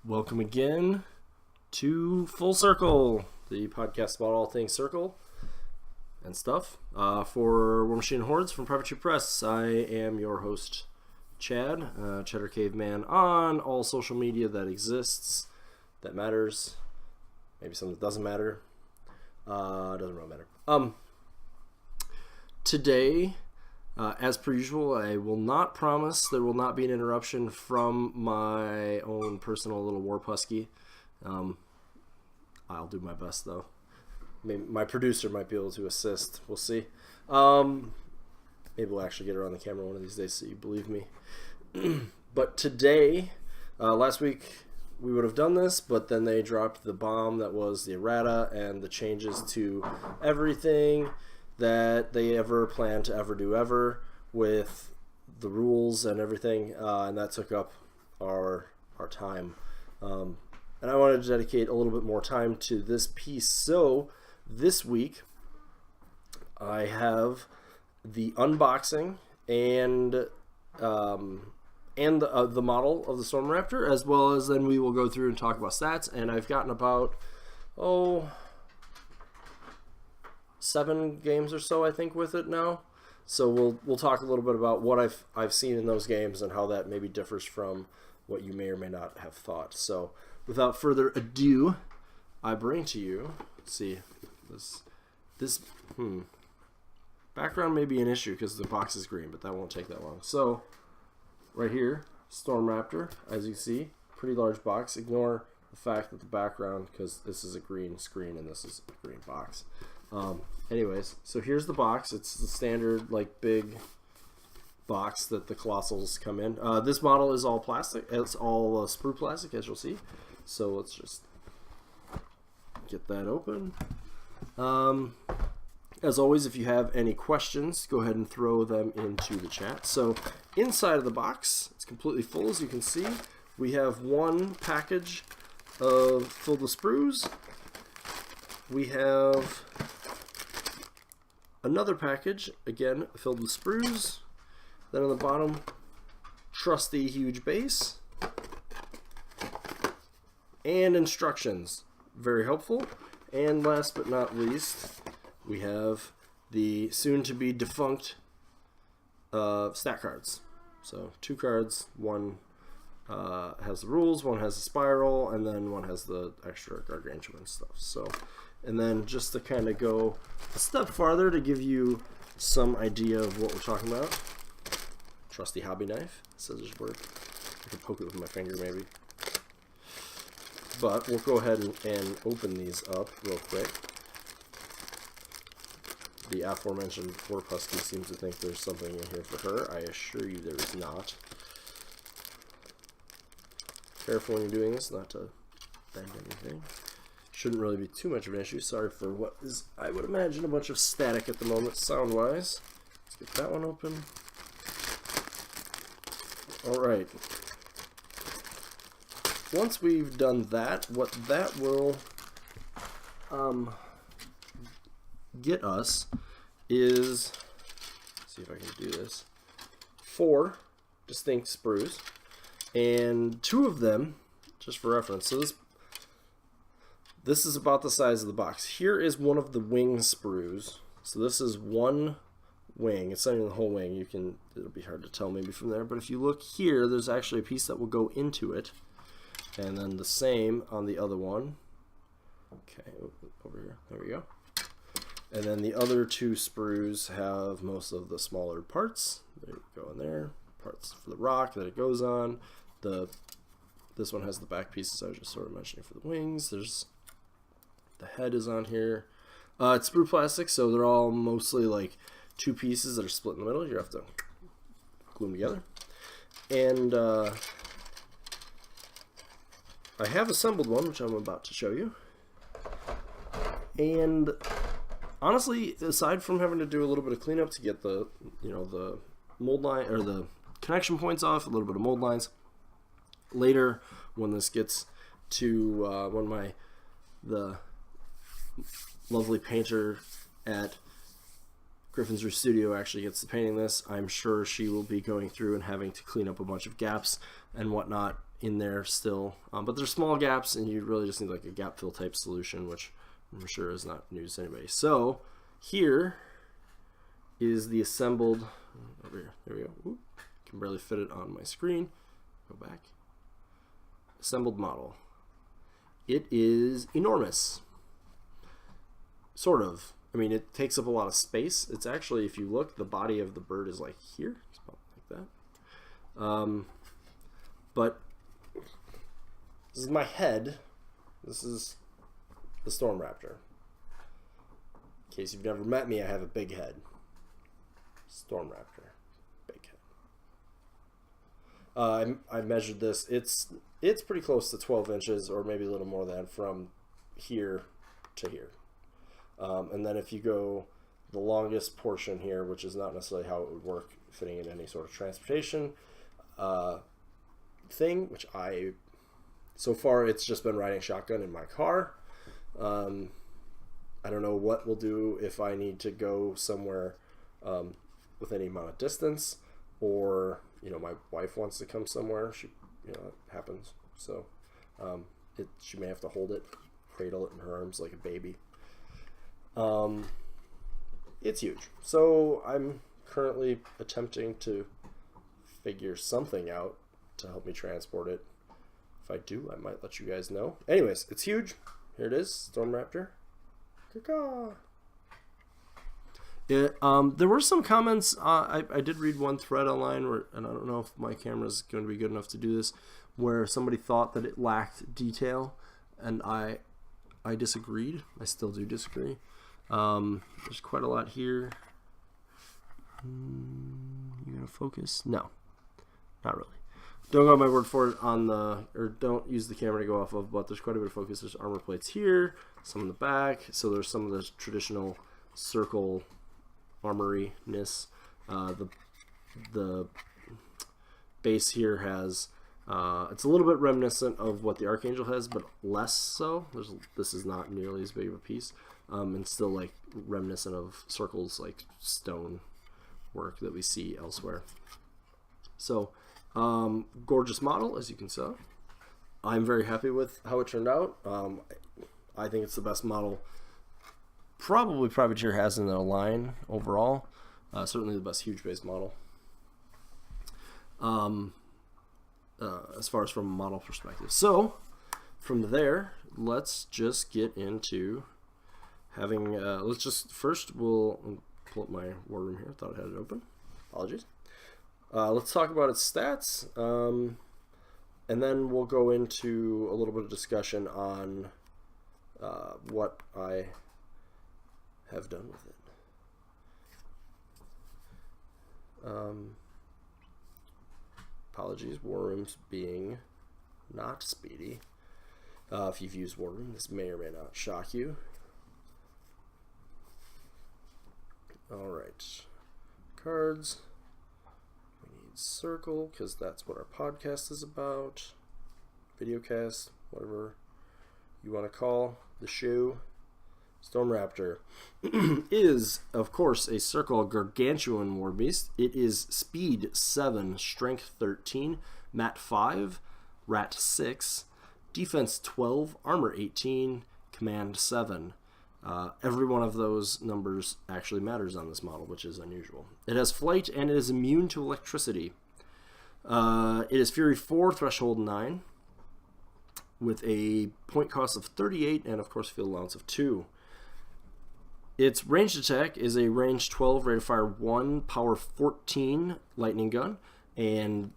Welcome again to Full Circle, the podcast about all things circle and stuff. For War Machine Hordes from Privateer Press, I am your host, Chad, Cheddar Caveman, on all social media that exists, that matters, maybe some that doesn't matter. Doesn't really matter. Today, as per usual, I will not promise there will not be an interruption from my own personal little war pusky. I'll do my best, though. Maybe my producer might be able to assist. We'll see. Maybe we'll actually get her on the camera one of these days so you believe me. But today, last week we would have done this, but then they dropped the bomb that was the errata and the changes to everything that they ever plan to ever do ever with the rules and everything, and that took up our time. And I wanted to dedicate a little bit more time to this piece. So this week I have the unboxing and the model of the Storm Raptor, as well as then we will go through and talk about stats. And I've gotten about 7 games or so, I think, with it now. So we'll talk a little bit about what I've seen in those games and how that maybe differs from what you may or may not have thought. So without further ado, I bring to you, let's see, this background may be an issue because the box is green, but that won't take that long. So right here, Storm Raptor, as you see, pretty large box. Ignore the fact that the background, because this is a green screen and this is a green box. Anyways, so here's the box. It's the standard, like, big box that the Colossals come in. This model is all plastic. It's all sprue plastic, as you'll see. So let's just get that open. As always, if you have any questions, go ahead and throw them into the chat. So inside of the box, it's completely full, as you can see. We have one package filled with sprues. We have another package, again, filled with sprues. Then on the bottom, trusty huge base. And instructions. Very helpful. And last but not least, we have the soon-to-be defunct stat cards. So 2 cards, one has the rules, one has the spiral, and then one has the extra gargantuan stuff. So, and then just to kind of go a step farther to give you some idea of what we're talking about, trusty hobby knife, scissors work. I can poke it with my finger maybe. But we'll go ahead and open these up real quick. The aforementioned poor Pusky seems to think there's something in here for her. I assure you there is not. Careful when you're doing this, not to bend anything. Shouldn't really be too much of an issue. Sorry for what is, I would imagine, a bunch of static at the moment, sound-wise. Let's get that one open. Alright. Once we've done that, what that will get us is, let's see if I can do this, 4 distinct sprues, and 2 of them, just for reference, so this is about the size of the box. Here is one of the wing sprues. So this is one wing. It's not even the whole wing. It'll be hard to tell maybe from there, but if you look here, there's actually a piece that will go into it. And then the same on the other one. Okay, over here. There we go. And then the other 2 sprues have most of the smaller parts. There you go in there. Parts for the rock that it goes on. This one has the back pieces I was just sort of mentioning for the wings. The head is on here. It's sprue plastic, so they're all mostly like 2 pieces that are split in the middle. You have to glue them together. And I have assembled one, which I'm about to show you. And honestly, aside from having to do a little bit of cleanup to get the mold line or the connection points off, a little bit of mold lines, later when this gets to when the lovely painter at Griffin's Roost Studio actually gets to painting this, I'm sure she will be going through and having to clean up a bunch of gaps and whatnot in there still, but there's small gaps, and you really just need like a gap fill type solution, which I'm sure is not news to anybody. So here is the assembled, over here, there we go. Oop, can barely fit it on my screen. Go back. Assembled model. It is enormous. Sort of. I mean, it takes up a lot of space. It's actually, if you look, the body of the bird is like here, like that. But this is my head. This is the Storm Raptor. In case you've never met me, I have a big head. Storm Raptor, big head. I measured this. It's pretty close to 12 inches, or maybe a little more than, from here to here. And then if you go the longest portion here, which is not necessarily how it would work fitting in any sort of transportation thing, which so far it's just been riding shotgun in my car. I don't know what we'll do if I need to go somewhere with any amount of distance, or my wife wants to come somewhere. She, it happens. So she may have to hold it, cradle it in her arms like a baby. It's huge. So I'm currently attempting to figure something out to help me transport it. If I do, I might let you guys know. Anyways, it's huge. Here it is, Storm Raptor. Caw-caw. There were some comments. I did read one thread online, and I don't know if my camera is going to be good enough to do this, where somebody thought that it lacked detail, and I disagreed. I still do disagree. There's quite a lot here. You gonna focus? No, not really. Don't go on my word for it or don't use the camera to go off of, but there's quite a bit of focus. There's armor plates here, some in the back. So there's some of the traditional circle armory-ness. The base here has, it's a little bit reminiscent of what the Archangel has, but less so. This is not nearly as big of a piece, and still like reminiscent of circles, like stone work that we see elsewhere. So gorgeous model, as you can see. I'm very happy with how it turned out. I think it's the best model probably Privateer has in their line overall. Certainly the best huge base model. As far as from a model perspective. So from there, let's just get into having, first we'll pull up my war room here. Thought I had it open. Apologies. Let's talk about its stats, and then we'll go into a little bit of discussion on what I have done with it. Apologies, war rooms being not speedy. If you've used war room, this may or may not shock you. All right, cards. Circle, because that's what our podcast is about. Videocast, whatever you want to call the show. Storm Raptor is, of course, a circle gargantuan war beast. It is speed 7, strength 13, mat 5, rat 6, defense 12, armor 18, command 7. Every one of those numbers actually matters on this model, which is unusual. It has flight, and it is immune to electricity. It is Fury 4, Threshold 9, with a point cost of 38, and of course field allowance of 2. Its ranged attack is a range 12, rate of fire 1, power 14 lightning gun, and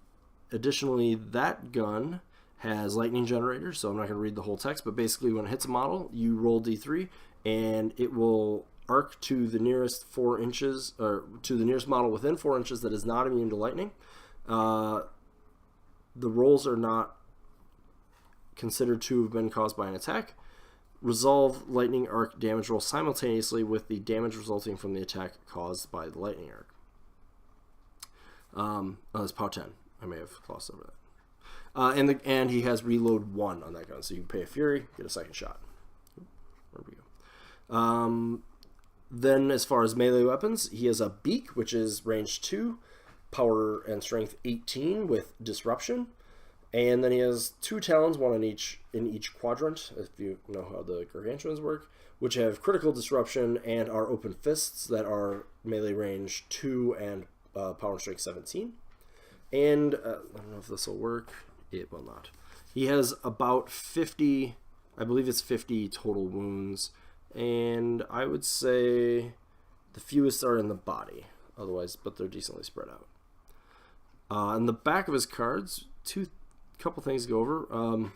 additionally that gun has lightning generators, so I'm not going to read the whole text, but basically when it hits a model, you roll D3, and it will arc to the nearest 4 inches, or to the nearest model within 4 inches that is not immune to lightning. The rolls are not considered to have been caused by an attack. Resolve lightning arc damage roll simultaneously with the damage resulting from the attack caused by the lightning arc. That's POW 10. I may have glossed over that. And he has reload 1 on that gun, so you can pay a Fury, get a second shot. There we go. Then as far as melee weapons, he has a beak, which is range 2, power and strength 18 with disruption. And then he has 2 talons, one in each quadrant, if you know how the gargantuans work, which have critical disruption and are open fists that are melee range 2 and power and strength 17. And I don't know if this will work. It will not. He has about 50, I believe it's 50 total wounds, and I would say the fewest are in the body, otherwise, but they're decently spread out. On the back of his cards, couple things to go over.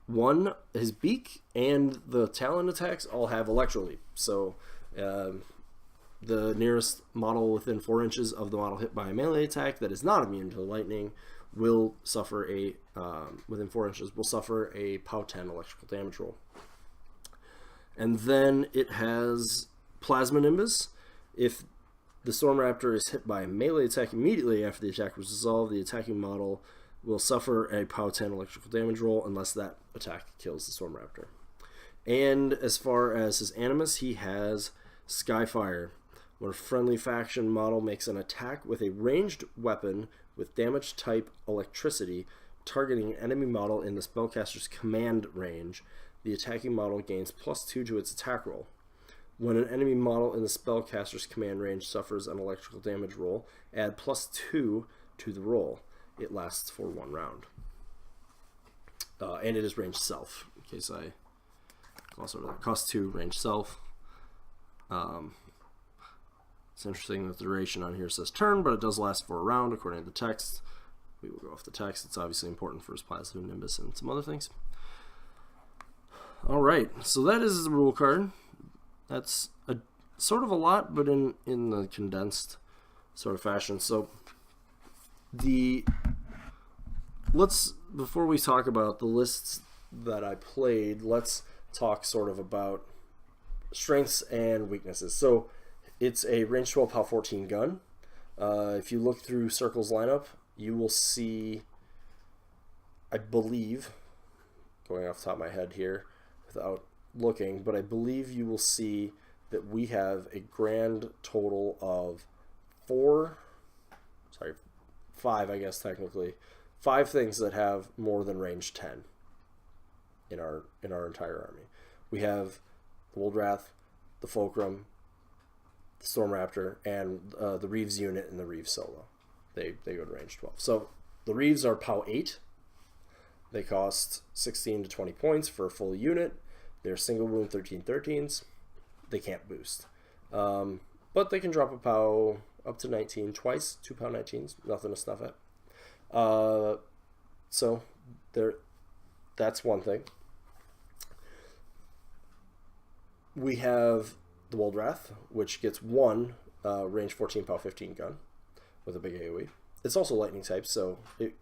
One, his beak and the talon attacks all have Electro Leap. So the nearest model within 4 inches of the model hit by a melee attack that is not immune to lightning will suffer a, within 4 inches, will suffer a POW 10 electrical damage roll. And then it has Plasma Nimbus. If the Storm Raptor is hit by a melee attack immediately after the attack was resolved, the attacking model will suffer a POW 10 electrical damage roll unless that attack kills the Storm Raptor. And as far as his Animus, he has Skyfire. When a friendly faction model makes an attack with a ranged weapon with damage type electricity targeting an enemy model in the spellcaster's command range, the attacking model gains +2 to its attack roll. When an enemy model in the spellcaster's command range suffers an electrical damage roll, add +2 to the roll. It lasts for 1 round. And it is range self, in case I gloss over that. Cost 2, range self. It's interesting that the duration on here says turn, but it does last for a round according to the text. We will go off the text. It's obviously important for his Plasma Nimbus and some other things. Alright, so that is the rule card. That's sort of a lot, but in the condensed sort of fashion. So before we talk about the lists that I played, let's talk sort of about strengths and weaknesses. So it's a range 12 POW 14 gun. If you look through Circle's lineup, you will see, I believe, going off the top of my head here without looking, but I believe you will see that we have a grand total of 5, I guess technically, 5 things that have more than range 10 in our entire army. We have the Woldrath, the Fulcrum, the Storm Raptor, and the Reeves unit and the Reeves solo. They go to range 12. So the Reeves are POW 8. They cost 16 to 20 points for a full unit. They're single wound 13/13s. They can't boost. But they can drop a POW up to 19 twice, 2 POW 19s, nothing to snuff at. So that's one thing. We have the Woldrath, which gets 1 range 14 POW 15 gun with a big AoE. It's also lightning type, so it,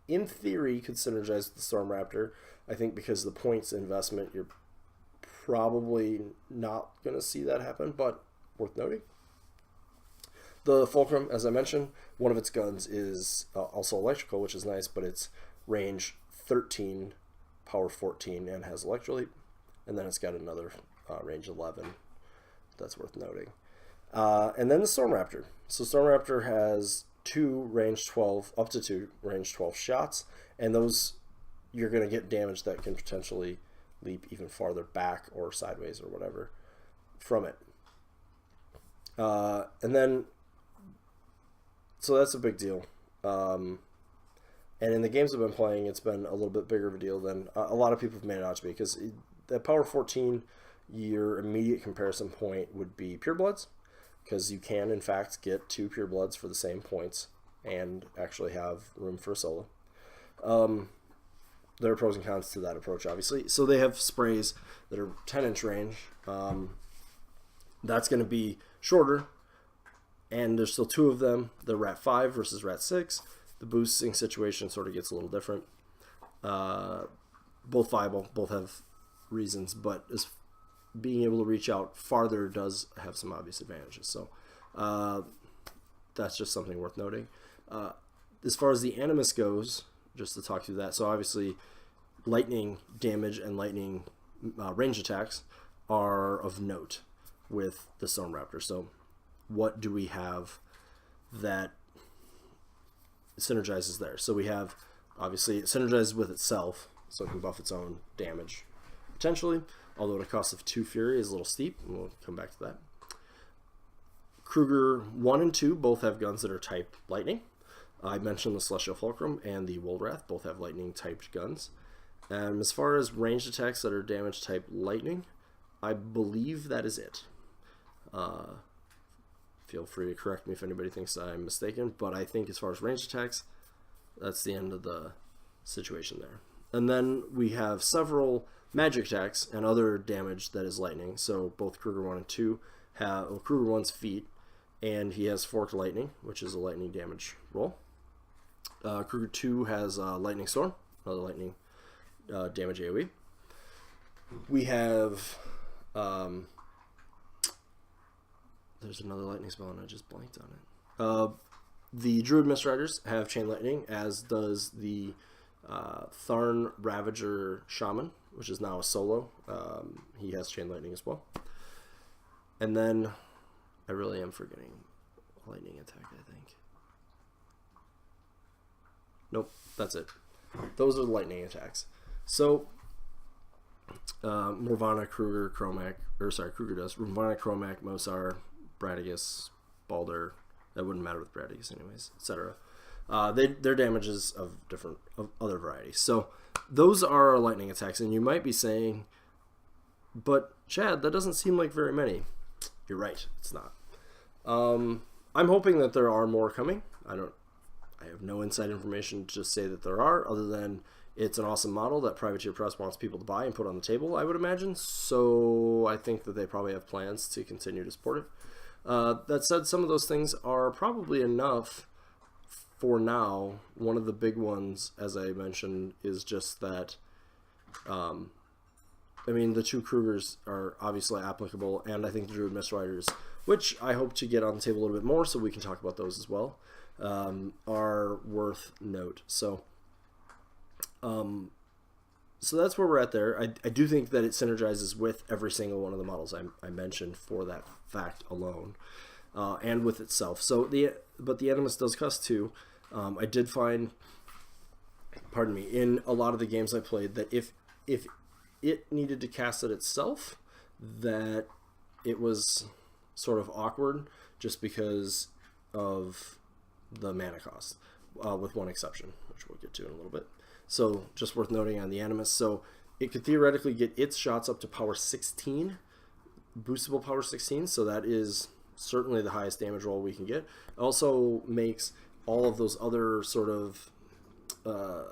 in theory, could synergize with the Storm Raptor. I think because of the points investment, you're probably not going to see that happen, but worth noting. The Fulcrum, as I mentioned, one of its guns is also electrical, which is nice, but it's range 13, power 14, and has Electro Leap. And then it's got another range 11. That's worth noting. And then the Storm Raptor. So Storm Raptor has 2 range 12, up to 2 range 12 shots, and those you're going to get damage that can potentially leap even farther back or sideways or whatever from it. And then, so that's a big deal. And in the games I've been playing, it's been a little bit bigger of a deal than a lot of people have made it out to be, because the power 14, your immediate comparison point would be Purebloods, because you can in fact get 2 Purebloods for the same points and actually have room for a solo. There are pros and cons to that approach, obviously. So they have sprays that are 10-inch range. That's going to be shorter, and there's still 2 of them. The Rat 5 versus Rat 6. The boosting situation sort of gets a little different. Both viable, both have reasons, but as being able to reach out farther does have some obvious advantages. So that's just something worth noting. As far as the Animus goes, just to talk through that, so obviously lightning damage and lightning range attacks are of note with the Storm Raptor. So what do we have that synergizes there? So we have Obviously, it synergizes with itself, so it can buff its own damage, potentially. Although at a cost of 2 Fury is a little steep, and we'll come back to that. Kruger 1 and 2 both have guns that are type Lightning. I mentioned the Celestial Fulcrum and the Woolwrath both have Lightning-typed guns. And as far as ranged attacks that are damage type Lightning, I believe that is it. Feel free to correct me if anybody thinks I'm mistaken, but I think as far as ranged attacks, that's the end of the situation there. And then we have several magic attacks and other damage that is lightning. So both Kruger 1 and 2 have, well, Kruger 1's feet, and he has forked lightning, which is a lightning damage roll. Kruger 2 has lightning storm, another lightning damage AoE. We have there's another lightning spell and I just blanked on it. The Druid Mistriders have chain lightning, as does the Tharn Ravager Shaman, which is now a solo. He has chain lightning as well. And then I really am forgetting a lightning attack, I think. Nope, that's it. Those are the lightning attacks. So Morvana, Kruger, Chromac, or sorry, Kruger does. Morvana, Chromac, Mosar, Bradigus, Balder. That wouldn't matter with Bradigus anyways, etc. Their damages of other varieties. So those are lightning attacks, and you might be saying, but Chad, that doesn't seem like very many. You're right, it's not. I'm hoping that there are more coming. I have no inside information to just say that there are, other than it's an awesome model that Privateer Press wants people to buy and put on the table, I would imagine. So I think that they probably have plans to continue to support it. That said, some of those things are probably enough for now. One of the big ones, as I mentioned, is just that, I mean, the 2 Krugers are obviously applicable, and I think the Druid Mistriders, which I hope to get on the table a little bit more so we can talk about those as well, are worth note. So that's where we're at there. I do think that it synergizes with every single one of the models I mentioned for that fact alone, and with itself. So but the Animus does cost 2. I did find, pardon me, in a lot of the games I played that if it needed to cast it itself, that it was sort of awkward just because of the mana cost, with one exception, which we'll get to in a little bit. So just worth noting on the Animus. So it could theoretically get its shots up to power 16, boostable power 16. So that is certainly the highest damage roll we can get. It also makes all of those other sort of, how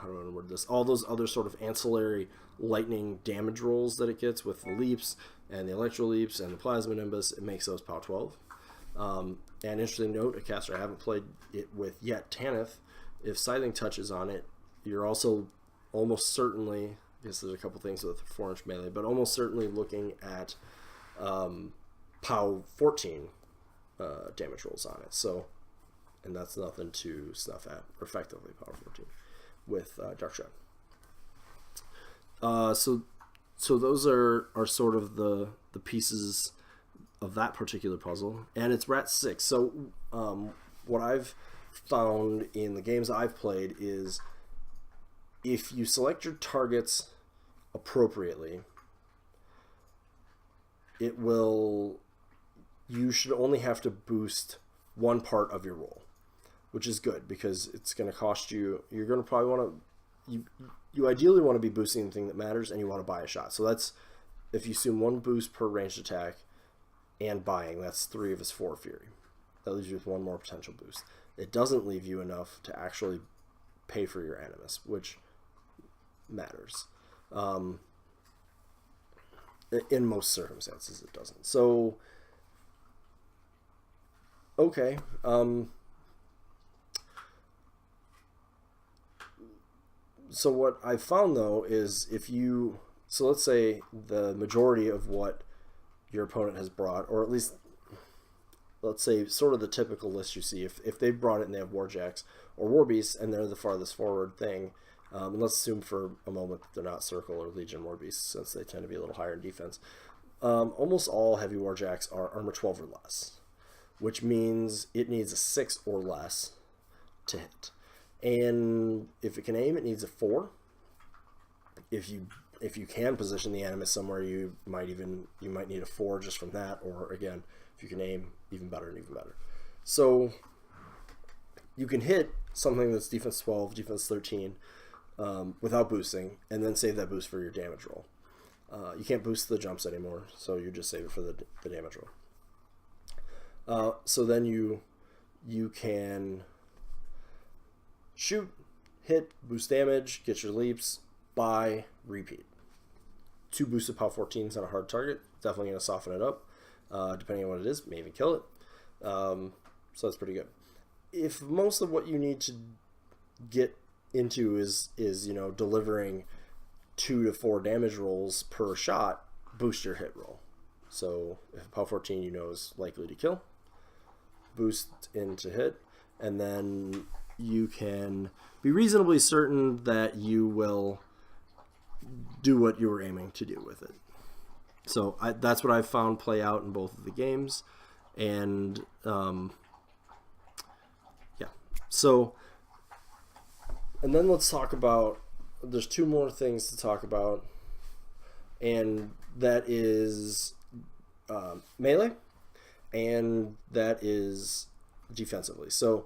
do I word this? All those other sort of ancillary lightning damage rolls that it gets with the leaps and the electro leaps and the plasma nimbus, it makes those power 12. And interesting note, a caster I haven't played it with yet, Tanith, if Scything touches on it, you're also almost certainly, I guess there's a couple things with 4-inch melee, but almost certainly looking at POW 14 damage rolls on it. So, and that's nothing to snuff at, effectively POW 14 with Dark Shroud. So those are sort of the pieces of that particular puzzle, and it's Rat 6. So what I've found in the games I've played is if you select your targets appropriately, you should only have to boost one part of your roll, which is good because it's going to cost you, you're going to probably want to, you ideally want to be boosting the thing that matters, and you want to buy a shot. So that's, if you assume 1 boost per ranged attack and buying, that's 3 of his 4 Fury. That leaves you with 1 more potential boost. It doesn't leave you enough to actually pay for your Animus, which matters. In most circumstances, it doesn't. So, okay. So what I found, though, is so let's say the majority of what your opponent has brought, or at least, let's say, sort of the typical list you see, if they brought it and they have Warjacks or Warbeasts and they're the farthest forward thing, and let's assume for a moment that they're not Circle or Legion Warbeasts, since they tend to be a little higher in defense, almost all heavy Warjacks are armor 12 or less, which means it needs a 6 or less to hit. And if it can aim, it needs a 4. If you can position the animus somewhere, you might need a 4 just from that. Or again, if you can aim, even better and even better. So you can hit something that's defense 12, defense 13 without boosting, and then save that boost for your damage roll. You can't boost the jumps anymore, so you just save it for the damage roll. So then you can shoot, hit, boost damage, get your leaps, buy, repeat. 2 boosted POW 14s on a hard target, definitely going to soften it up. Depending on what it is, maybe kill it. So that's pretty good. If most of what you need to get into is delivering 2 to 4 damage rolls per shot, boost your hit roll. So if POW 14 is likely to kill, boost into hit, and then you can be reasonably certain that you will do what you were aiming to do with it. So that's what I've found play out in both of the games. And yeah, so, and then let's talk about, there's 2 more things to talk about, and that is melee, and that is defensively. So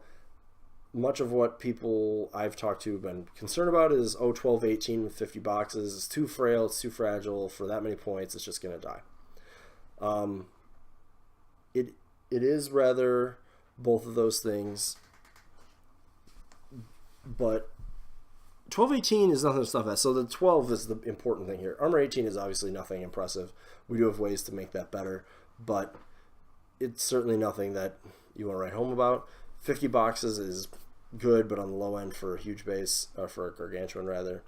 much of what people I've talked to have been concerned about is 12-18 with 50 boxes. It's too frail, it's too fragile. For that many points, it's just going to die. It is rather both of those things, but 12-18 is nothing to stuff at. So the 12 is the important thing here. Armor 18 is obviously nothing impressive. We do have ways to make that better, but it's certainly nothing that you want to write home about. 50 boxes is good, but on the low end for a huge base, or for a gargantuan rather,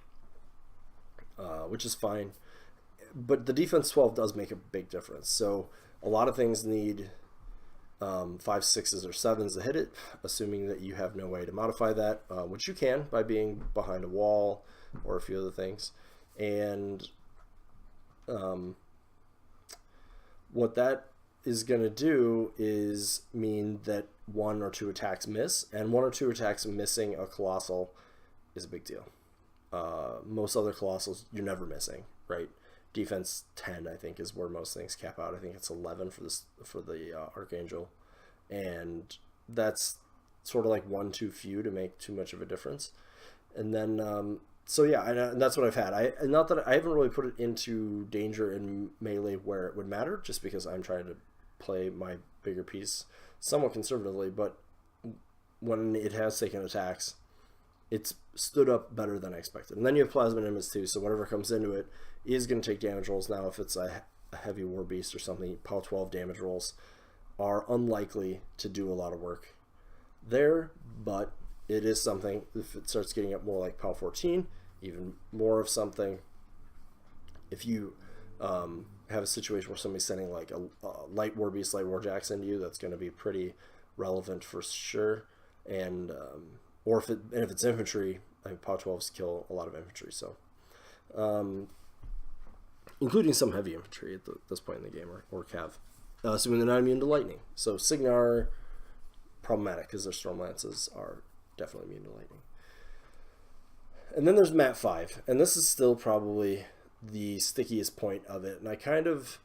which is fine. But the defense 12 does make a big difference. So a lot of things need 5, 6s, or 7s to hit it, assuming that you have no way to modify that, which you can by being behind a wall or a few other things. And what that is going to do is mean that 1 or 2 attacks miss, and 1 or 2 attacks missing a colossal is a big deal. Most other colossals you're never missing, right? Defense 10, I think, is where most things cap out. I think it's 11 for the Archangel, and that's sort of like 1 too few to make too much of a difference. And then so yeah, and that's what I've had. Not that I haven't really put it into danger in melee where it would matter, just because I'm trying to play my bigger piece somewhat conservatively, but when it has taken attacks, it's stood up better than I expected. And then you have Plasma Nimbus too, so whatever comes into it is going to take damage rolls. Now if it's a heavy war beast or something, POW 12 damage rolls are unlikely to do a lot of work there, but it is something. If it starts getting up more like POW 14, even more of something. If you have a situation where somebody's sending like a light war beast, light war jacks into you, that's going to be pretty relevant for sure. And or if it's infantry, I think POW 12s kill a lot of infantry, so including some heavy infantry at this point in the game, or cav, assuming they're not immune to lightning. So Signar, problematic because their storm lances are definitely immune to lightning. And then there's Mat 5, and this is still probably the stickiest point of it, and I kind of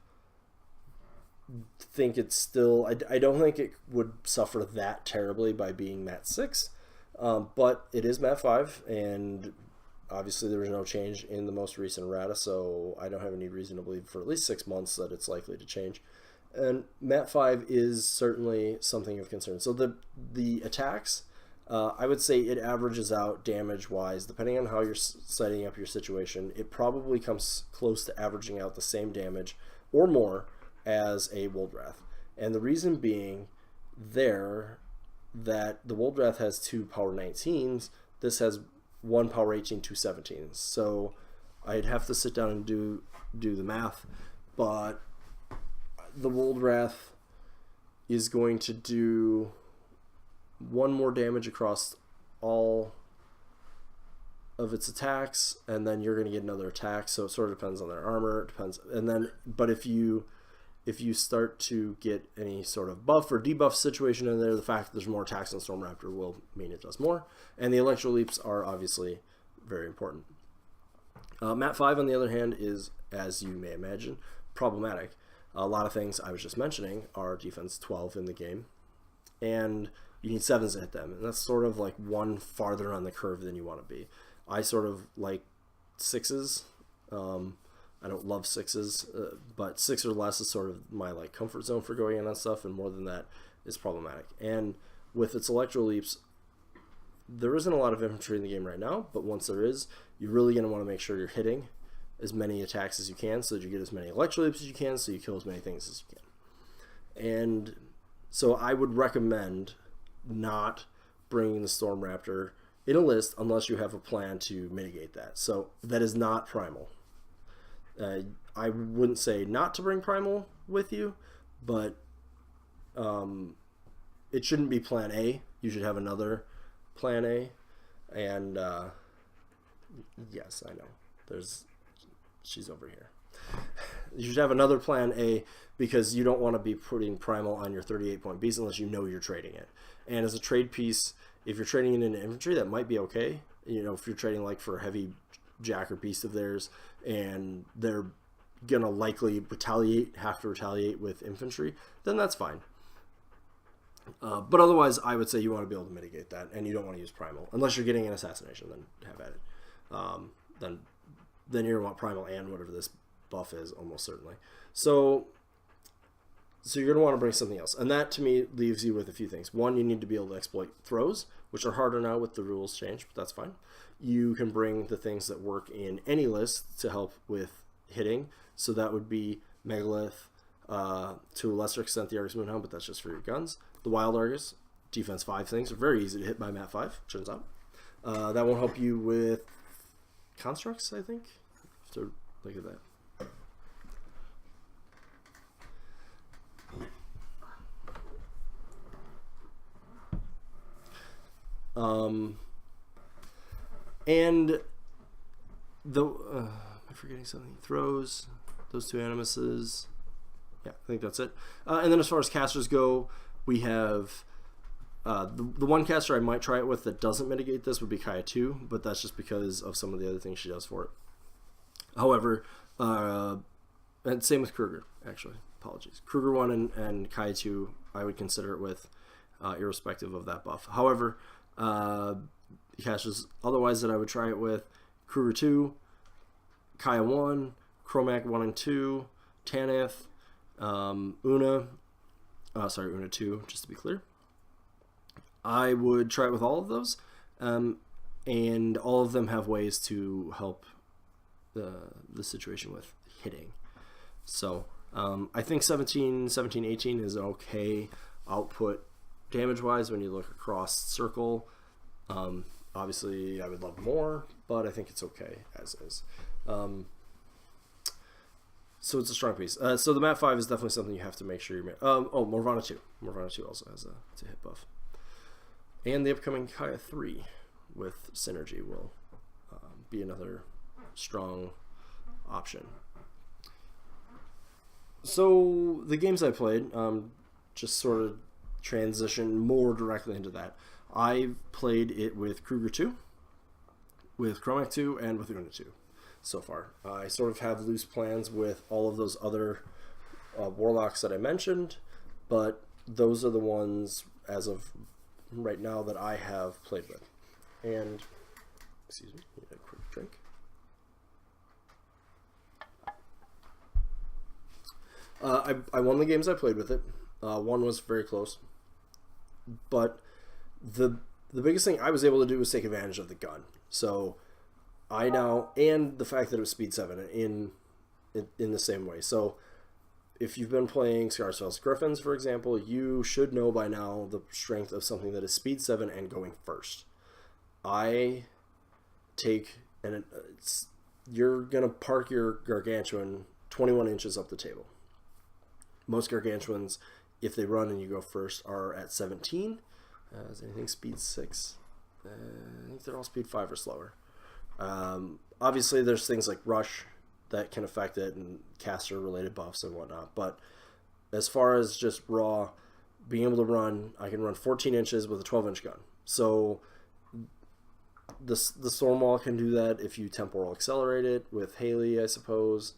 think it's still, I don't think it would suffer that terribly by being Mat 6, but it is Mat 5, and obviously there was no change in the most recent errata, so I don't have any reason to believe for at least 6 months that it's likely to change. And Mat 5 is certainly something of concern. So the attacks, I would say it averages out damage-wise, depending on how you're setting up your situation. It probably comes close to averaging out the same damage or more as a Woldrath. And the reason being there that the Woldrath has 2 power 19s, this has 1 power 18, 2 17s. So I'd have to sit down and do the math, but the Woldrath is going to do 1 more damage across all of its attacks, and then you're going to get another attack. So it sort of depends on their armor. It depends, and then but if you if you start to get any sort of buff or debuff situation in there, the fact that there's more attacks on Storm Raptor will mean it does more. And the Electro Leaps are obviously very important. Mat 5, on the other hand, is, as you may imagine, problematic. A lot of things I was just mentioning are defense 12 in the game, and you need 7s to hit them, and that's sort of like one farther on the curve than you want to be. I sort of like 6s. I don't love 6s, but 6 or less is sort of my like comfort zone for going in on stuff, and more than that is problematic. And with its Electro Leaps, there isn't a lot of infantry in the game right now, but once there is, you're really going to want to make sure you're hitting as many attacks as you can so that you get as many Electro Leaps as you can so you kill as many things as you can. And so I would recommend not bringing the Storm Raptor in a list unless you have a plan to mitigate that. So that is not Primal. I wouldn't say not to bring Primal with you, but it shouldn't be plan A. You should have another plan A. And yes, I know. She's over here. You should have another plan A because you don't want to be putting Primal on your 38-point beast unless you know you're trading it. And as a trade piece, if you're trading it into infantry, that might be okay. You know, if you're trading like for a heavy jack or beast of theirs and they're gonna likely have to retaliate with infantry, then that's fine. But otherwise, I would say you want to be able to mitigate that, and you don't want to use Primal unless you're getting an assassination. Then have at it. Then you're gonna want Primal and whatever this buff is, almost certainly. So you're gonna want to bring something else, and that to me leaves you with a few things. One, you need to be able to exploit throws, which are harder now with the rules change, but that's fine. You can bring the things that work in any list to help with hitting. So that would be Megalith, to a lesser extent the Argus Moonhound, but that's just for your guns. The Wild Argus, defense 5 things are very easy to hit by Mat 5, turns out. That won't help you with constructs, I think. So look at that. And am I forgetting something? Throws, those 2 Animuses. Yeah, I think that's it. And then as far as casters go, we have the one caster I might try it with that doesn't mitigate this would be Kaya 2, but that's just because of some of the other things she does for it. However, and same with Kruger, actually. Apologies. Kruger 1 and Kaya 2, I would consider it with, irrespective of that buff. However, casters otherwise that I would try it with: Kruger 2, Kaya 1, Chromac 1 and 2, Tanith, Una 2, just to be clear. I would try it with all of those, and all of them have ways to help the situation with hitting. So I think 17, 18 is okay output damage-wise when you look across circle. Obviously, I would love more, but I think it's okay as is. So it's a strong piece. So the Mat 5 is definitely something you have to make sure you're... Morvana 2. Morvana 2 also has a hit buff. And the upcoming Kaya 3 with Synergy will be another strong option. So the games I played, just sort of transition more directly into that. I played it with Kruger 2, with Chromac 2, and with Una 2 so far. I sort of have loose plans with all of those other warlocks that I mentioned, but those are the ones as of right now that I have played with. And, excuse me, need a quick drink. I won the games I played with it. One was very close, but the biggest thing I was able to do was take advantage of the gun. So I now, and the fact that it was speed 7 in the same way. So if you've been playing Scarsfell's Griffins, for example, you should know by now the strength of something that is speed 7 and going first. I take, and you're going to park your Gargantuan 21 inches up the table. Most Gargantuans, if they run and you go first, are at 17. Is anything speed 6? I think they're all speed 5 or slower. Obviously, there's things like Rush that can affect it and caster-related buffs and whatnot, but as far as just raw, being able to run, I can run 14 inches with a 12-inch gun. So the Stormwall can do that if you temporal accelerate it with Haley, I suppose.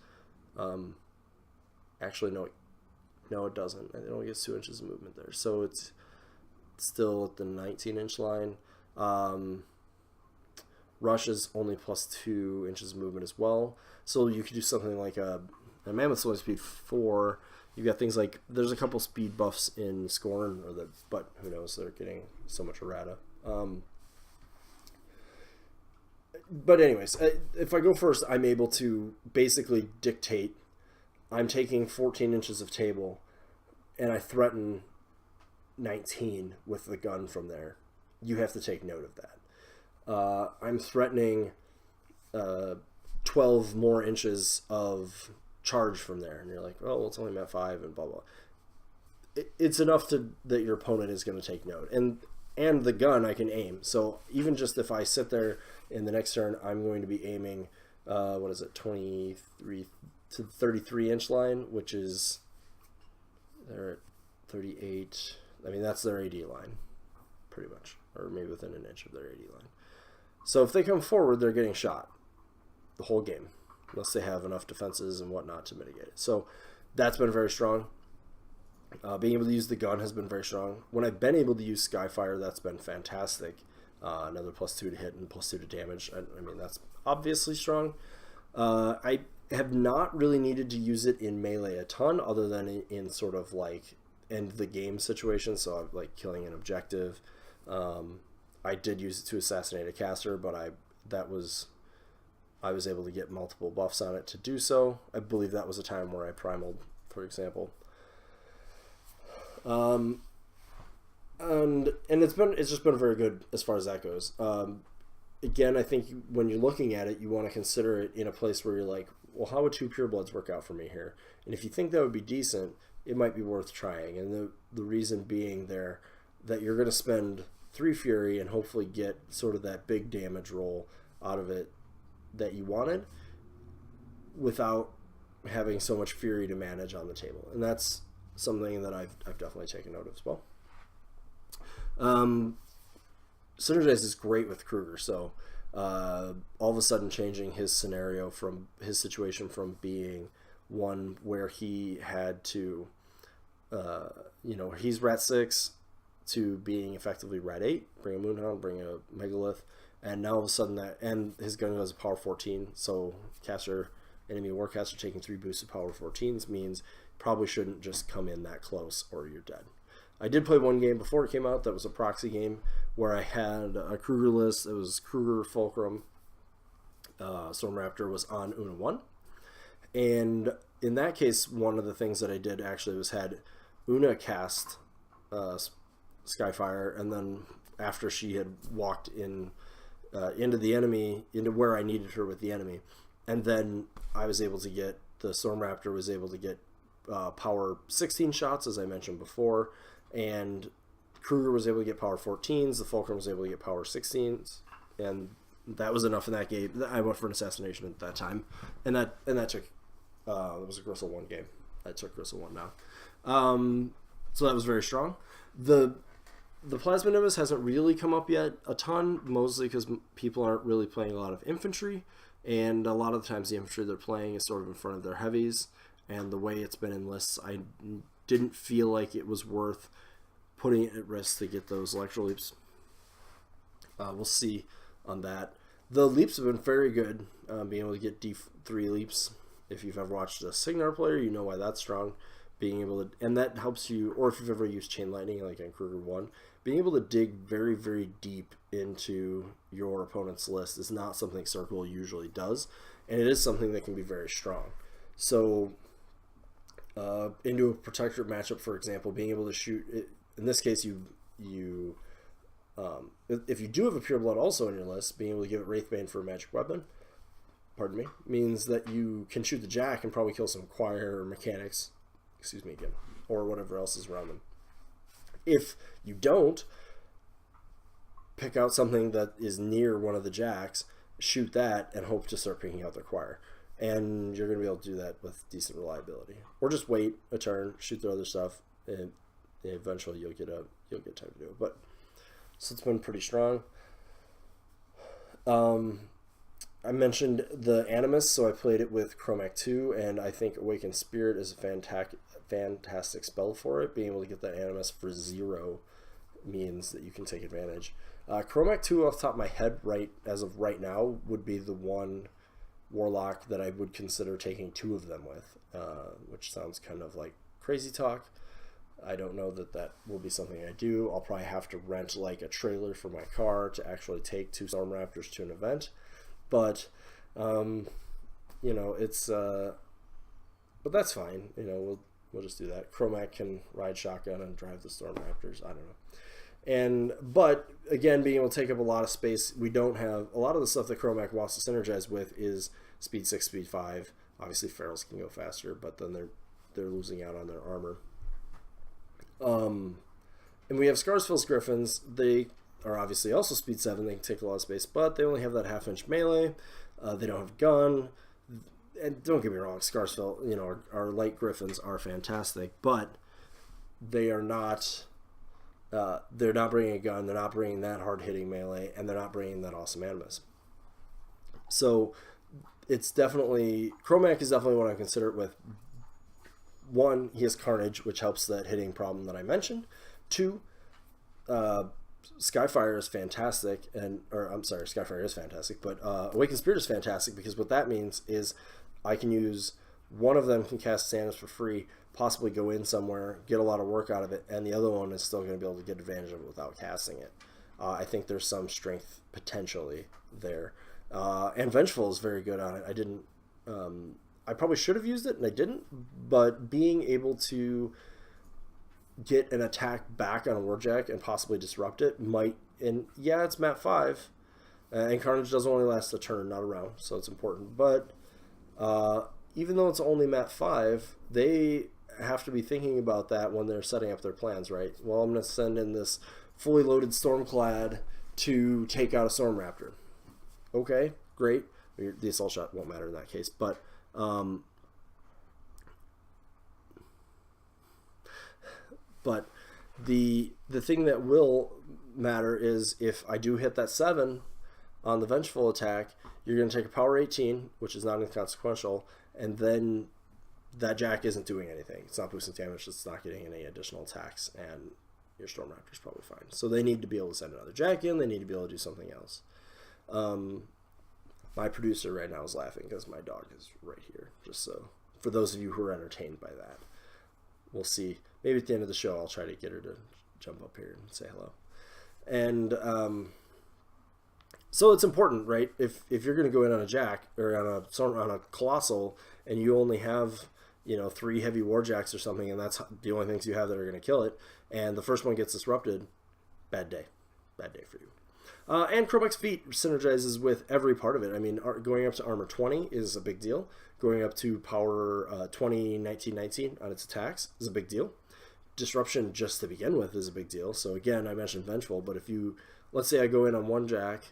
Actually, no, it doesn't. It only gets 2 inches of movement there. So it's still at the 19-inch line. Rush is only plus 2 inches of movement as well. So you could do something like a Mammoth's only speed 4. You've got things like, there's a couple speed buffs in Scorn, but who knows, they're getting so much errata. But anyways, if I go first, I'm able to basically dictate, I'm taking 14 inches of table, and I threaten 19 with the gun from there. You have to take note of that. I'm threatening 12 more inches of charge from there, and you're like, oh, well, it's only at 5 and blah blah. It's enough that your opponent is going to take note, and the gun I can aim. So even just if I sit there in the next turn, I'm going to be aiming 23 to 33 inch line, which is they're at 38. I mean, that's their AD line, pretty much, or maybe within an inch of their AD line. So if they come forward, they're getting shot the whole game, unless they have enough defenses and whatnot to mitigate it. So that's been very strong. Being able to use the gun has been very strong. When I've been able to use Skyfire, that's been fantastic. Another plus 2 to hit and plus 2 to damage. I mean, that's obviously strong. I have not really needed to use it in melee a ton, other than in sort of like end the game situations. So I'm like killing an objective. I did use it to assassinate a caster, but I was able to get multiple buffs on it to do so. I believe that was a time where I primaled, for example. And it's just been very good as far as that goes. Again, I think when you're looking at it, you want to consider it in a place where you're like, well, how would 2 purebloods work out for me here? And if you think that would be decent, it might be worth trying. And the reason being there that you're going to spend 3 fury and hopefully get sort of that big damage roll out of it that you wanted without having so much fury to manage on the table. And that's something that I've definitely taken note of as well. Synergize is great with Kruger, so all of a sudden changing his scenario from his situation from being one where he had to, he's Rat 6 to being effectively Rat 8, bring a Moonhound, bring a Megalith, and now all of a sudden and his gun goes to power 14, so enemy Warcaster taking 3 boosts of power 14s means probably shouldn't just come in that close or you're dead. I did play one game before it came out that was a proxy game where I had a Kruger list. It was Kruger, Fulcrum, Storm Raptor was on Una 1. And in that case, one of the things that I did actually was had Una cast Skyfire, and then after she had walked in into the enemy, into where I needed her with the enemy, and then I was able to get, the Storm Raptor was able to get power 16 shots, as I mentioned before, and Kruger was able to get power 14s, the Fulcrum was able to get power 16s, and that was enough in that game. I went for an assassination at that time, and that took, it was a Gristle 1 game. I took Gristle 1 now. So that was very strong. The Plasma Nimbus hasn't really come up yet a ton, mostly because people aren't really playing a lot of infantry, and a lot of the times the infantry they're playing is sort of in front of their heavies, and the way it's been in lists, I didn't feel like it was worth putting it at risk to get those Electro Leaps. We'll see on that. The leaps have been very good, being able to get D3 leaps. If you've ever watched a Signar player, you know why that's strong. Being able to, and that helps you, or if you've ever used Chain Lightning like in Kruger 1, being able to dig very, very deep into your opponent's list is not something Circle usually does, and it is something that can be very strong. So, into a Protectorate matchup, for example, being able to shoot, in this case, if you do have a Pureblood also in your list, being able to give it Wraithbane for a magic weapon, pardon me, means that you can shoot the Jack and probably kill some Choir or Mechanics, or whatever else is around them. If you don't, pick out something that is near one of the Jacks, shoot that, and hope to start picking out their Choir. and you're going to be able to do that with decent reliability. Or just wait a turn, shoot through other stuff, and eventually you'll get time to do it. But so it's been pretty strong. I mentioned the Animus, so I played it with Chromac 2, and I think Awakened Spirit is a fantastic spell for it. Being able to get that Animus for 0 means that you can take advantage. Chromac 2, off the top of my head, as of right now, would be the one Warlock that I would consider taking 2 of them with, which sounds kind of like crazy talk. I don't know that will be something I do. I'll probably have to rent like a trailer for my car to actually take 2 Storm Raptors to an event. But, you know, it's, but that's fine. You know, we'll just do that. Chromac can ride shotgun and drive the Storm Raptors. I don't know. But again, being able to take up a lot of space, we don't have a lot of the stuff that Chromac wants to synergize with is speed 6, speed 5. Obviously, ferals can go faster, but then they're losing out on their armor. And we have Scarsfield's Griffins. They are obviously also speed 7. They can take a lot of space, but they only have that half-inch melee. They don't have a gun. And don't get me wrong, Scarsfield, you know, our light Griffins are fantastic, but they are not. They're not bringing a gun. They're not bringing that hard-hitting melee, and they're not bringing that awesome Animus. So it's definitely Chromac is definitely one I consider it with. 1, he has Carnage, which helps that hitting problem that I mentioned. 2, Skyfire is fantastic, Skyfire is fantastic, but Awakened Spirit is fantastic because what that means is I can use one of them can cast Sanus for free, possibly go in somewhere, get a lot of work out of it, and the other one is still going to be able to get advantage of it without casting it. I think there's some strength potentially there. And Vengeful is very good on it. I probably should have used it, and I didn't, but being able to get an attack back on a Warjack and possibly disrupt it might, and yeah, it's map 5, and Carnage does only last a turn, not a round, so it's important, but even though it's only map 5, they have to be thinking about that when they're setting up their plans, right? Well, I'm going to send in this fully loaded Stormclad to take out a Storm Raptor. Okay, great. The assault shot won't matter in that case, but the thing that will matter is if I do hit that 7 on the Vengeful attack, you're going to take a power 18, which is not inconsequential, and then that Jack isn't doing anything. It's not boosting damage, it's not getting any additional attacks, and your Storm Raptor's probably fine. So they need to be able to send another Jack in, they need to be able to do something else. My producer right now is laughing because my dog is right here, just so, for those of you who are entertained by that. We'll see. Maybe at the end of the show I'll try to get her to jump up here and say hello. And so it's important, right? If you're going to go in on a Jack or on a Colossal and you only have, you know, 3 heavy Warjacks or something, and that's the only things you have that are going to kill it, and the first one gets disrupted, bad day for you. And Chromac's Feet synergizes with every part of it. I mean, going up to armor 20 is a big deal. Going up to power 20, 19, 19 on its attacks is a big deal. Disruption just to begin with is a big deal. So again, I mentioned Vengeful, but if you, let's say I go in on one Jack,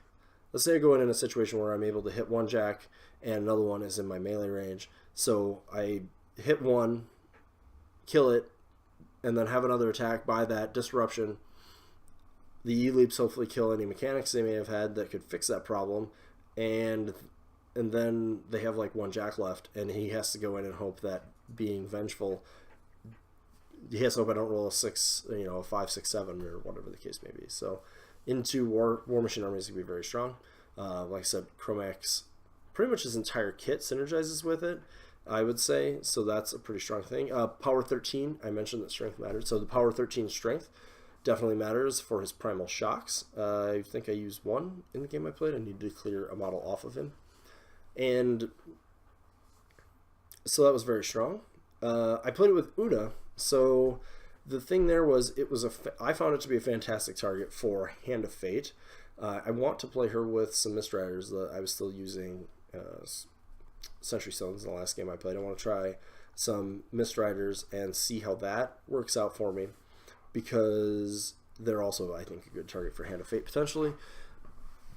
let's say I go in a situation where I'm able to hit one Jack and another one is in my melee range. So I hit one, kill it, and then have another attack by that disruption. The E-Leaps hopefully kill any mechanics they may have had that could fix that problem, and then they have like one Jack left, and he has to go in and hope that being Vengeful, he has to hope I don't roll a 6, you know, a 5, 6, 7, or whatever the case may be. So into War Machine Army is going to be very strong. Like I said, Chromac's, pretty much his entire kit synergizes with it, I would say, so that's a pretty strong thing. Power 13, I mentioned that strength mattered, so the Power 13 strength definitely matters for his Primal Shocks. I think I used 1 in the game I played. I need to clear a model off of him. And so that was very strong. I played it with Una, so the thing there was, I found it to be a fantastic target for Hand of Fate. I want to play her with some Mist Riders. I was still using Sentry Stones in the last game I played. I want to try some Mist Riders and see how that works out for me, because they're also, I think, a good target for Hand of Fate potentially.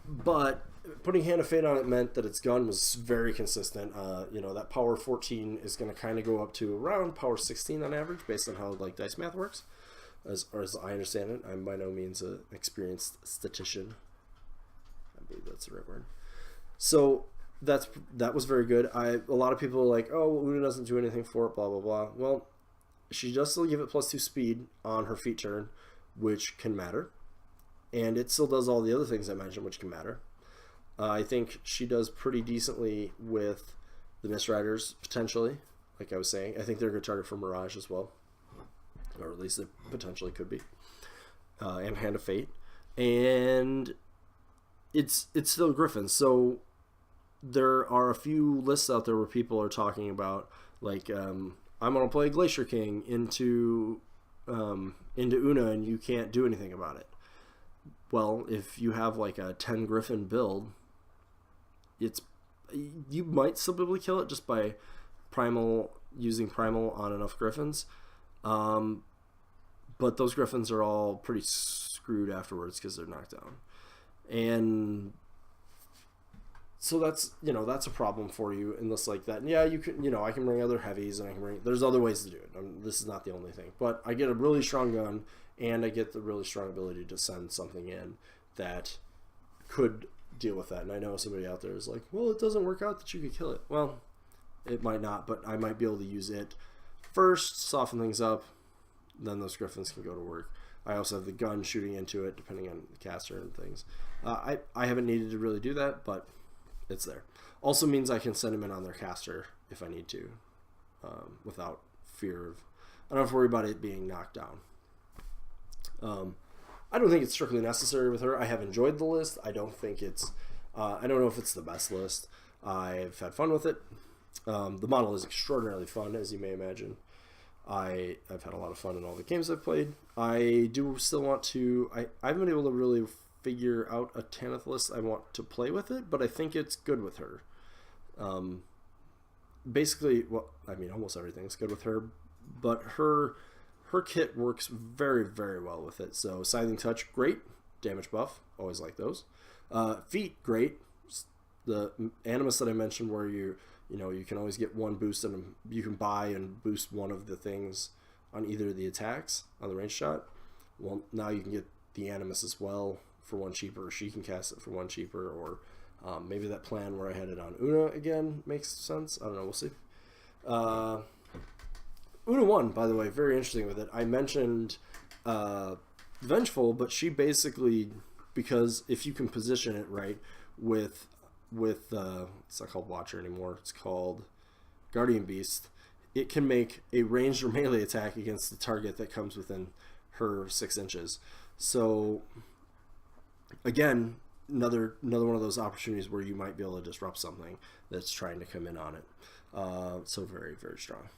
But putting Hand of Fate on it meant that its gun was very consistent. You know, that power 14 is going to kind of go up to around power 16 on average, based on how like dice math works, as I understand it. I'm by no means an experienced statistician. I believe that's the right word. So that was very good. A lot of people are like, oh, well, Una doesn't do anything for it, blah blah blah. Well, she does still give it +2 speed on her feat turn, which can matter, and it still does all the other things I mentioned, which can matter. I think she does pretty decently with the Mist Riders, potentially, like I was saying. I think they're a good target for Mirage as well, or at least they potentially could be, and Hand of Fate, and it's still Griffin. So there are a few lists out there where people are talking about, like, I'm going to play Glacier King into Una, and you can't do anything about it. Well, if you have like a 10 Griffin build, you might still be able to kill it just by using primal on enough Griffins. But those Griffins are all pretty screwed afterwards because they're knocked down. And so that's a problem for you unless like that. And yeah, you can, I can bring other heavies, and there's other ways to do it. This is not the only thing, but I get a really strong gun, and I get the really strong ability to send something in that could deal with that. And I know somebody out there is like, well, it doesn't work out that you could kill it. Well, it might not, but I might be able to use it first, soften things up, then those Griffins can go to work. I also have the gun shooting into it, depending on the caster and things. I haven't needed to really do that, but it's there. Also means I can send them in on their caster if I need to, without fear of... I don't have to worry about it being knocked down. I don't think it's strictly necessary with her. I have enjoyed the list. I don't think it's... I don't know if it's the best list. I've had fun with it. The model is extraordinarily fun, as you may imagine. I've had a lot of fun in all the games I've played. I do still want to... I haven't been able to really figure out a Tanith list I want to play with it, but I think it's good with her. Basically, well, I mean, almost everything's good with her, but her kit works very, very well with it. So Scything Touch, great. Damage buff, always like those. Feet, great. The Animus that I mentioned where you can always get one boost, and you can buy and boost one of the things on either of the attacks on the range shot. Well, now you can get the Animus as well for one cheaper, or she can cast it for one cheaper, or maybe that plan where I had it on Una again makes sense. I don't know, we'll see. Una 1, by the way, very interesting with it. I mentioned Vengeful, but she basically, because if you can position it right with it's not called Watcher anymore, it's called Guardian Beast, it can make a ranged or melee attack against the target that comes within her 6 inches. So again, another one of those opportunities where you might be able to disrupt something that's trying to come in on it. So very, very strong.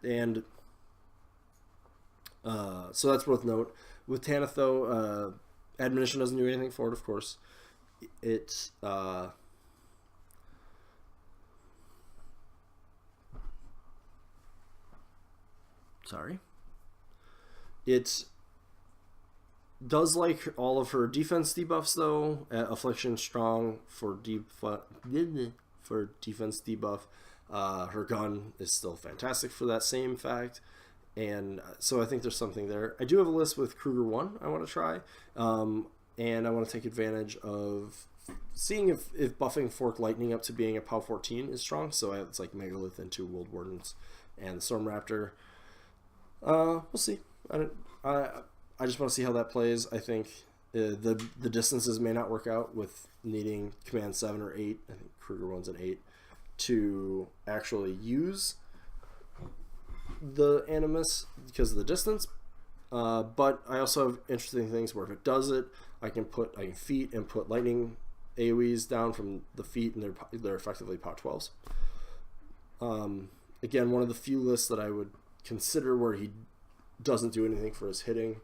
And so that's worth note. With Tanith, though, Admonition doesn't do anything for it, of course. It it does like all of her defense debuffs, though. Affliction strong for defense debuff. Her gun is still fantastic for that same fact. And so I think there's something there. I do have a list with Kruger 1 I want to try. And I want to take advantage of seeing if buffing Fork Lightning up to being a POW 14 is strong. So it's like Megalith and 2 World Wardens and Storm Raptor. We'll see. I just want to see how that plays. I think the distances may not work out with needing command 7 or 8. I think Kruger 1's an 8 to actually use the Animus because of the distance. But I also have interesting things where if it does it, I can feat and put lightning AoEs down from the feet, and they're effectively POW 12s. Again, one of the few lists that I would consider where he doesn't do anything for his hitting.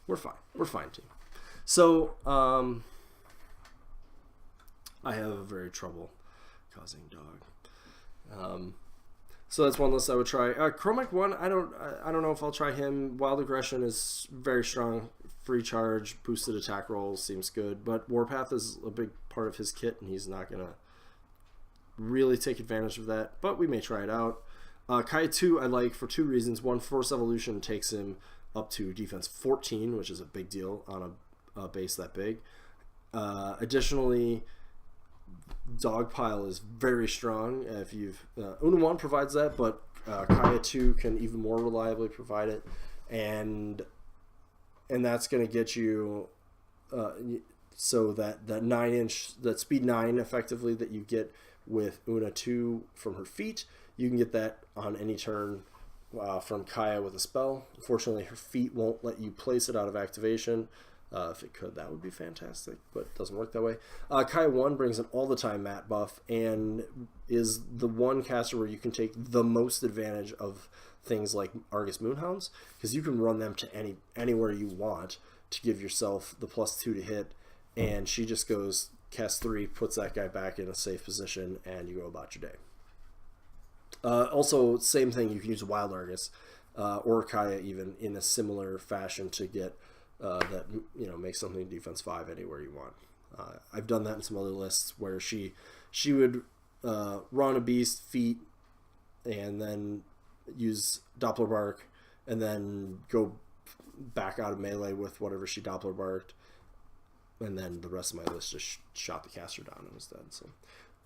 We're fine team. So I have very trouble causing dog. So that's one list I would try. Chromac 1, I don't know if I'll try him. Wild Aggression is very strong. Free charge, boosted attack rolls seems good, but Warpath is a big part of his kit, and he's not gonna really take advantage of that. But we may try it out. Kaya 2 I like for 2 reasons. One, Force Evolution takes him up to defense 14, which is a big deal on a base that big. Additionally, Dogpile is very strong. If you've Una 1 provides that, but Kaya 2 can even more reliably provide it, and that's going to get you so that 9-inch, that speed 9 effectively that you get with Una 2 from her feet, you can get that on any turn from Kaya with a spell. Unfortunately, her feet won't let you place it out of activation. If it could, that would be fantastic, but it doesn't work that way. Kaya 1 brings an all-the-time mat buff and is the one caster where you can take the most advantage of things like Argus Moonhounds, because you can run them to anywhere you want to give yourself the +2 to hit, and she just goes cast 3, puts that guy back in a safe position, and you go about your day. Also, same thing, you can use Wild Argus or Kaya even in a similar fashion to get that, you know, make something defense 5 anywhere you want. I've done that in some other lists where she would run a beast, feet, and then use Doppler Bark, and then go back out of melee with whatever she Doppler Barked, and then the rest of my list just shot the caster down instead. So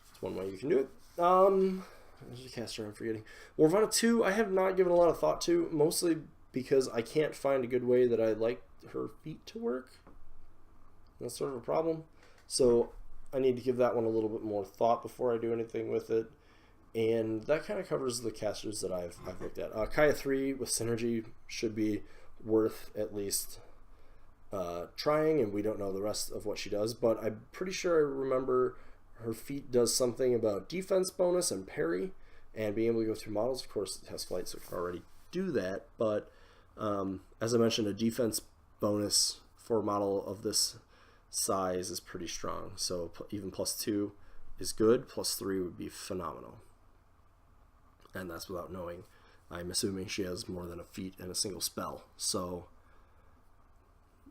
that's one way you can do it. There's a caster I'm forgetting. Morvana 2, I have not given a lot of thought to, mostly because I can't find a good way that I like her feet to work. That's sort of a problem. So I need to give that one a little bit more thought before I do anything with it. And that kind of covers the casters that I've looked at. Kaya 3 with Synergy should be worth at least trying, and we don't know the rest of what she does, but I'm pretty sure I remember her feat does something about defense bonus and parry, and being able to go through models. Of course, it has flight, so it can already do that, but as I mentioned, a defense bonus for a model of this size is pretty strong, so even +2 is good, +3 would be phenomenal. And that's without knowing. I'm assuming she has more than a feat and a single spell, so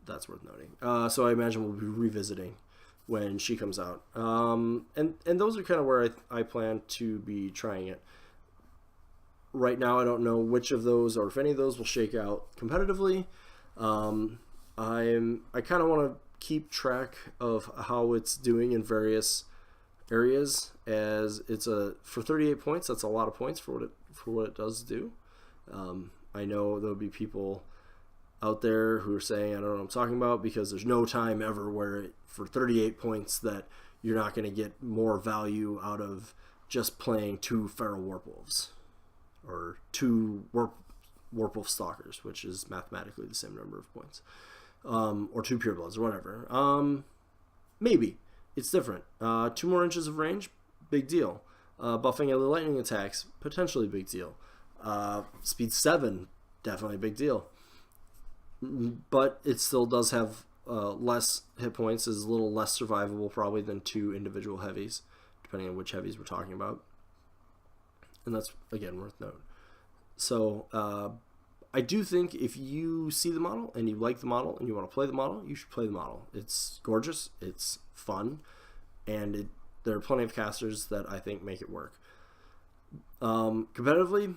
that's worth noting. So I imagine we'll be revisiting when she comes out. And those are kind of where I plan to be trying it. Right now, I don't know which of those or if any of those will shake out competitively. I kind of want to keep track of how it's doing in various areas, as it's for 38 points. That's a lot of points for what it does do. I know there'll be people out there who are saying, I don't know what I'm talking about, because there's no time ever where for 38 points that you're not going to get more value out of just playing 2 Feral Warpwolves or 2 Warpwolf Stalkers, which is mathematically the same number of points, or 2 Purebloods or whatever. Maybe it's different. 2 more inches of range, big deal. Buffing other lightning attacks, potentially big deal. Speed 7, definitely a big deal. But it still does have less hit points, is a little less survivable probably than 2 individual heavies, depending on which heavies we're talking about. And that's, again, worth note. So I do think if you see the model and you like the model and you want to play the model, you should play the model. It's gorgeous, it's fun, and there are plenty of casters that I think make it work. Competitively,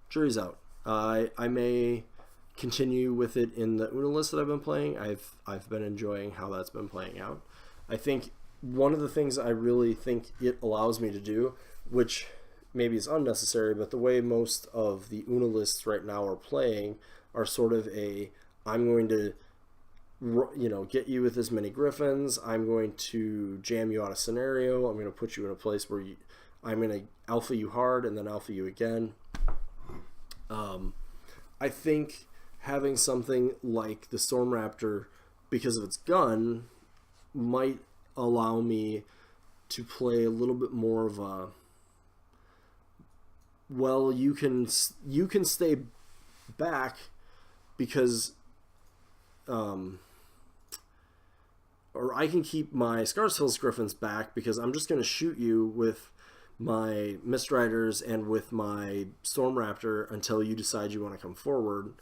jury's out. I may continue with it in the Una list that I've been playing. I've been enjoying how that's been playing out. I think one of the things I really think it allows me to do, which maybe is unnecessary, but the way most of the Una lists right now are playing are sort of I'm going to, you know, get you with as many griffins, I'm going to jam you out of scenario, I'm going to put you in a place where I'm going to alpha you hard and then alpha you again. I think having something like the Storm Raptor, because of its gun, might allow me to play a little bit more of a, well, you can stay back because or I can keep my Scar's Hills Griffins back because I'm just going to shoot you with my Mist Riders and with my Storm Raptor until you decide you want to come forward.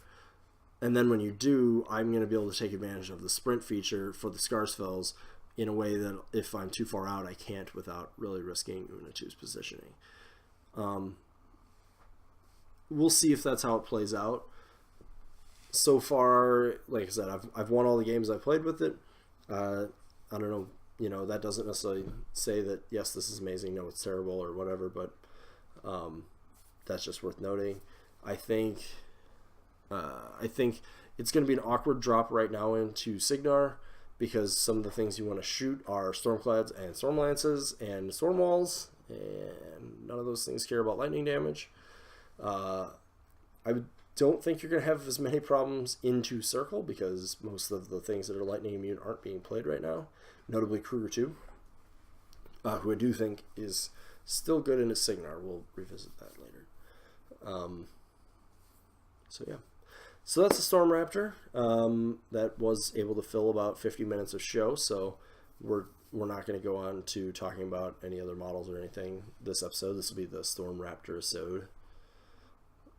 And then when you do, I'm going to be able to take advantage of the sprint feature for the Scarsfells in a way that if I'm too far out, I can't without really risking Unitu's positioning. We'll see if that's how it plays out. So far, like I said, I've won all the games I've played with it. I don't know, that doesn't necessarily say that, yes, this is amazing, no, it's terrible or whatever, but that's just worth noting. I think it's going to be an awkward drop right now into Signar because some of the things you want to shoot are Stormclads and Stormlances and Stormwalls, and none of those things care about lightning damage. I don't think you're going to have as many problems into Circle because most of the things that are lightning immune aren't being played right now, notably Kruger 2, who I do think is still good in his Signar. We'll revisit that later. So yeah. So that's the Storm Raptor. That was able to fill about 50 minutes of show, so we're not going to go on to talking about any other models or anything this episode. This will be the Storm Raptor episode.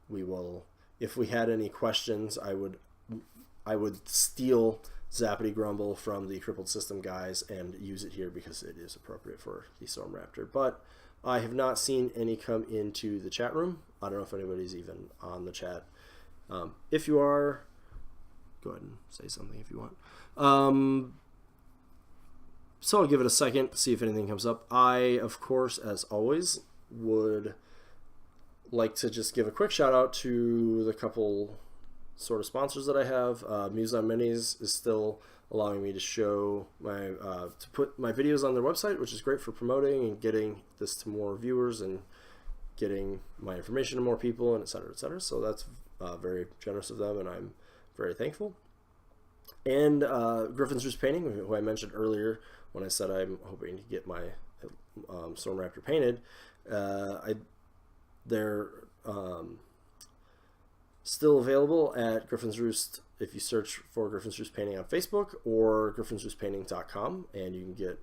We will, if we had any questions, I would steal Zappity Grumble from the Crippled System guys and use it here because it is appropriate for the Storm Raptor. But I have not seen any come into the chat room. I don't know if anybody's even on the chat. If you are, go ahead and say something if you want. So I'll give it a second to see if anything comes up. I, of course, as always, would like to just give a quick shout out to the couple sort of sponsors that I have. Muse on Minis is still allowing me to show my to put my videos on their website, which is great for promoting and getting this to more viewers and getting my information to more people, and et cetera, et cetera. So that's very generous of them, and I'm very thankful. And Griffin's Roost Painting, who I mentioned earlier when I said I'm hoping to get my Storm Raptor painted. They're still available at Griffin's Roost if you search for Griffin's Roost Painting on Facebook or griffinsroostpainting.com, and you can get,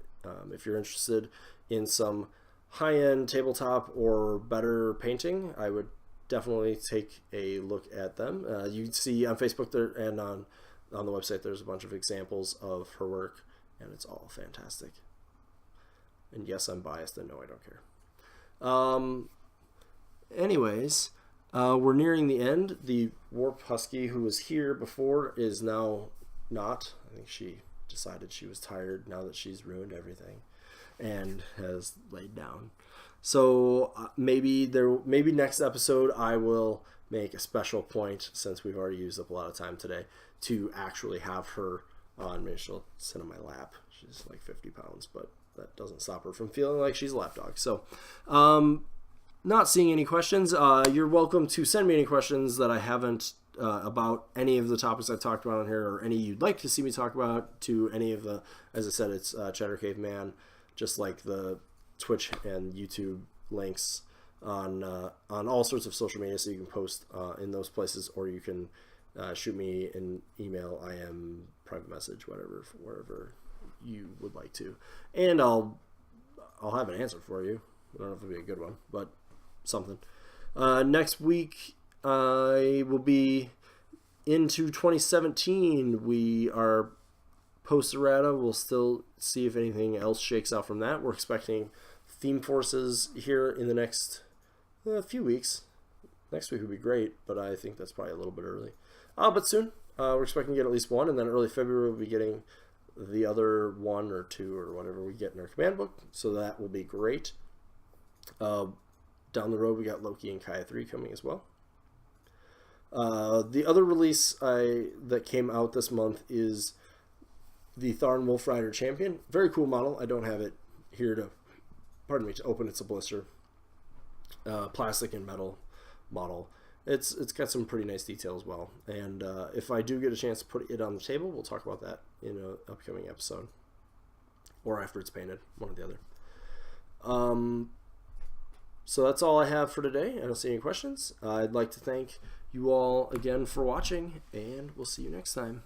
if you're interested in some high-end tabletop or better painting, I would definitely take a look at them. You can see on Facebook there and on the website there's a bunch of examples of her work, and it's all fantastic. And yes, I'm biased, and no, I don't care. Anyways, we're nearing the end. The Warp Husky, who was here before, is now not. I think she decided she was tired now that she's ruined everything and has laid down. So maybe next episode I will make a special point, since we've already used up a lot of time today, to actually have her on. Maybe she'll sit on my lap. She's like 50 pounds, but that doesn't stop her from feeling like she's a lap dog. So not seeing any questions. You're welcome to send me any questions that I haven't about any of the topics I've talked about on here, or any you'd like to see me talk about, to any of the, as I said, it's Cheddar Caveman, just like the Twitch and YouTube links on all sorts of social media, so you can post in those places, or you can shoot me an email, IM, private message, wherever you would like to, and I'll have an answer for you. I don't know if it'll be a good one, but something. Next week I will be into 2017. We are post-errata. We'll still see if anything else shakes out from that. We're expecting Theme Forces here in the next few weeks. Next week would be great, but I think that's probably a little bit early. But soon. We're expecting to get at least one, and then early February we'll be getting the other one or two or whatever we get in our command book. So that will be great. Down the road we got Loki and Kaya 3 coming as well. The other release that came out this month is the Tharn Wolf Rider Champion. Very cool model. I don't have it here to open. It's a blister. Plastic and metal model. It's got some pretty nice detail as well. And if I do get a chance to put it on the table, we'll talk about that in an upcoming episode. Or after it's painted, one or the other. So that's all I have for today. I don't see any questions. I'd like to thank you all again for watching, and we'll see you next time.